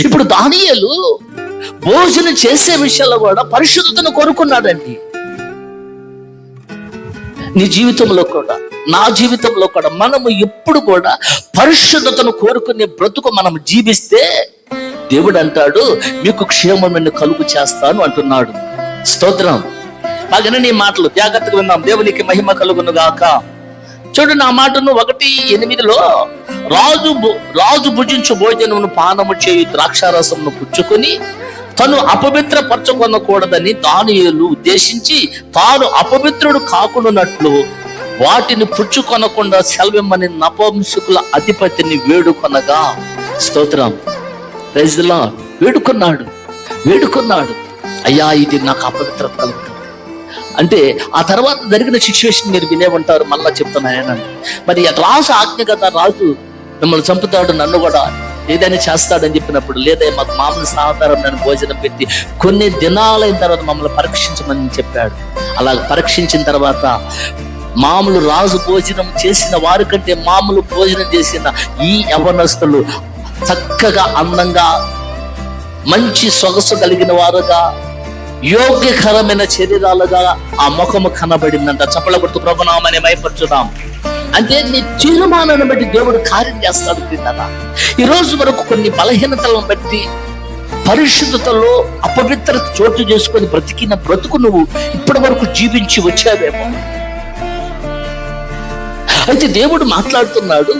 ఇప్పుడు దానియేలు భోజనం చేసే విషయాల్లో కూడా పరిశుద్ధతను కోరుకున్నాడండి. నీ జీవితంలో కూడా, నా జీవితంలో కూడా మనము ఎప్పుడు కూడా పరిశుద్ధతను కోరుకునే బ్రతుకు మనం జీవిస్తే దేవుడు అంటాడు, మీకు క్షేమమైన కలుగు చేస్తాను అంటున్నాడు. స్తోత్రం. బాగానే నీ మాటలు జాగ్రత్తగా విన్నాం. దేవునికి మహిమ కలుగును గాక. చూడు నా మాటను 1:8 రాజు భుజించు భోజనమును పానము చేయు ద్రాక్షారసమును పుచ్చుకొని తను అపవిత్రపరచుకొనకూడదని దానియేలు ఉద్దేశించి తాను అపవిత్రుడు కాకుండానట్లు వాటిని పుచ్చుకొనకుండా సెలవిమ్మని నపుంసకుల అధిపతిని వేడుకొనగా. స్తోత్రం. Praise the Lord. వేడుకున్నాడు అయ్యా ఇది నాకు అపవిత్రత కలుగుతుంది అంటే. ఆ తర్వాత జరిగిన సిచ్యువేషన్ మీరు వినే ఉంటారు. మళ్ళా చెప్తున్నాయనండి. మరి రాజు ఆజ్ఞ కదా, రాజు మిమ్మల్ని చంపుతాడు, నన్ను కూడా ఏదైనా చేస్తాడని చెప్పినప్పుడు, లేదా మాకు మామూలు సాధారణ నన్ను భోజనం పెట్టి కొన్ని దినాలైన తర్వాత మమ్మల్ని పరీక్షించమని చెప్పాడు. అలా పరీక్షించిన తర్వాత మామూలు రాజు భోజనం చేసిన వారి కంటే మామూలు భోజనం చేసిన ఈ యవనస్తులు చక్కగా, అందంగా, మంచి సొగసు కలిగిన వారుగా, యోగ్యకరమైన శరీరాలుగా ఆ ముఖము కనబడిందంట. చప్పల కొడుతూ ప్రభునామని మైపరచుదాం. అంటే నీ తీర్మానాన్ని బట్టి దేవుడు కార్యం చేస్తాడు. తిన్నారా ఈ రోజు వరకు కొన్ని బలహీనతలను బట్టి పరిశుద్ధతలో అపవిత్రత చోటు చేసుకొని బ్రతికిన బ్రతుకు నువ్వు ఇప్పటి వరకు జీవించి వచ్చావేమో. అయితే దేవుడు మాట్లాడుతున్నాడు,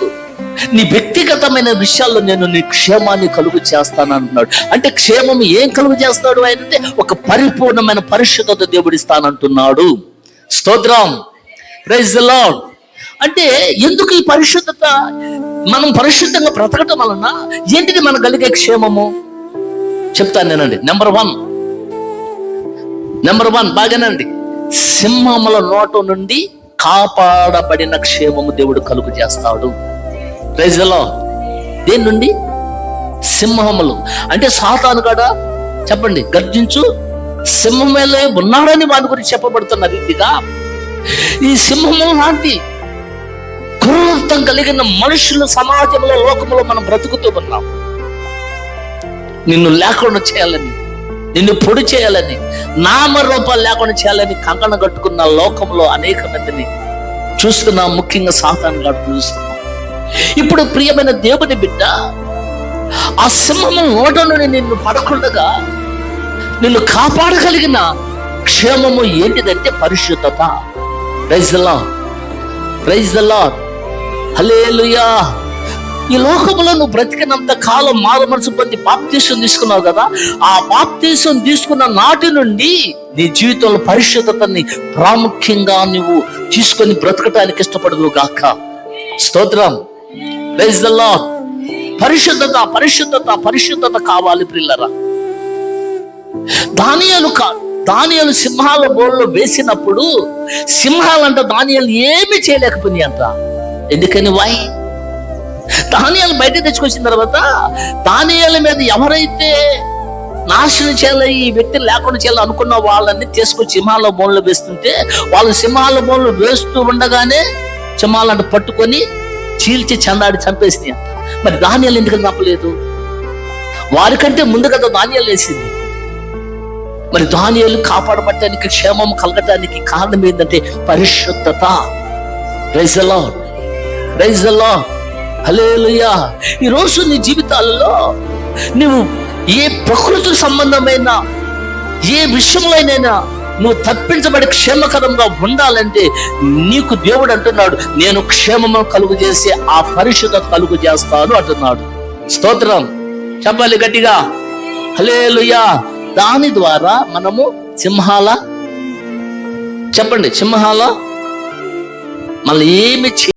నీ వ్యక్తిగతమైన విషయాల్లో నేను నీ క్షేమాన్ని కలుగు చేస్తాను అంటున్నాడు. అంటే క్షేమం ఏం కలుగు చేస్తాడు ఆయన అంటే ఒక పరిపూర్ణమైన పరిశుద్ధత దేవుడిస్తానంటున్నాడు. స్తోత్రం. Praise the Lord. అంటే ఎందుకు ఈ పరిశుద్ధత? మనం పరిశుద్ధంగా బ్రతకటం వలన ఏంటిది మనకు కలిగే క్షేమము చెప్తాను నేనండి. నెంబర్ వన్ బాగానండి, సింహముల నోట నుండి కాపాడబడిన క్షేమము దేవుడు కలుగు చేస్తాడు. Praise the Lord. దేని నుండి? సింహములు. అంటే సాతాను కూడా చెప్పండి గర్జించు సింహమేలే ఉన్నాడని వాడి గురించి చెప్పబడుతున్న రీతిగా ఈ సింహము లాంటి క్రూరత్వం కలిగిన మనుషుల సమాజంలో, లోకంలో మనం బ్రతుకుతూ ఉన్నాం. నిన్ను లేకుండా చేయాలని, నిన్ను పొడి చేయాలని, నామరూపాలు లేకుండా చేయాలని కంకణ కట్టుకున్న లోకంలో అనేక మందిని చూస్తున్నాం. ముఖ్యంగా సాతాను గాడు చూస్తున్నాం. ఇప్పుడు ప్రియమైన దేవుని బిడ్డ, ఆ సింహము నోట నుండి నిన్ను పడకుండా నిన్ను కాపాడగలిగిన క్షేమము ఏంటిదంటే పరిశుద్ధత. Praise the Lord. Praise the Lord. Hallelujah. ఈ లోకంలో నువ్వు బ్రతికినంత కాలం మారు మనసు పొంది బాప్తీసం తీసుకున్నావు కదా, ఆ బాప్తీసం తీసుకున్న నాటి నుండి నీ జీవితంలో పరిశుద్ధతని ప్రాముఖ్యంగా నువ్వు తీసుకొని బ్రతకటానికి ఇష్టపడదు గాక. స్తోత్రం. Praise the Lord. పరిశుద్ధత కావాలి ప్రియులారా. దానియేలు సింహాల బోన్లో వేసినప్పుడు సింహాలంట దానియేలు ఏమీ చేయలేకపోయినాయి అంట. ఎందుకని? దానియేలు బయట తెచ్చుకొచ్చిన తర్వాత దానియేలు మీద ఎవరైతే నాశనం చేయాలి, ఈ వ్యక్తిని లేకుండా చేయాలి అనుకున్న వాళ్ళని తీసుకొచ్చి సింహాల బోన్లో వేస్తుంటే వాళ్ళు సింహాల బోన్లో వేస్తూ ఉండగానే సింహాలను పట్టుకొని చీల్చి చందాడి చంపేసినాయి అంట. మరి దానియేలు ఎందుకు తప్పలేదు? వారికంటే ముందు కదా దానియేలు వేసింది. మరి దానియేలు కాపాడబడటానికి, క్షేమం కలగటానికి కారణం ఏంటంటే పరిశుద్ధత. Praise the Lord. Praise the Lord. Hallelujah. ఈ రోజు నీ జీవితాలలో నువ్వు ఏ ప్రకృతి సంబంధమైన ఏ విషయంలోనైనా నువ్వు తప్పించబడి క్షేమకరంగా ఉండాలంటే నీకు దేవుడు అంటున్నాడు, నేను క్షేమము కలుగు చేసి ఆ పరిశుద్ధత కలుగు చేస్తాను అంటున్నాడు. స్తోత్రం. చెప్పాలి గట్టిగా హల్లెలూయా. దాని ద్వారా మనము సింహాల చెప్పండి సింహాల మళ్ళీ ఏమి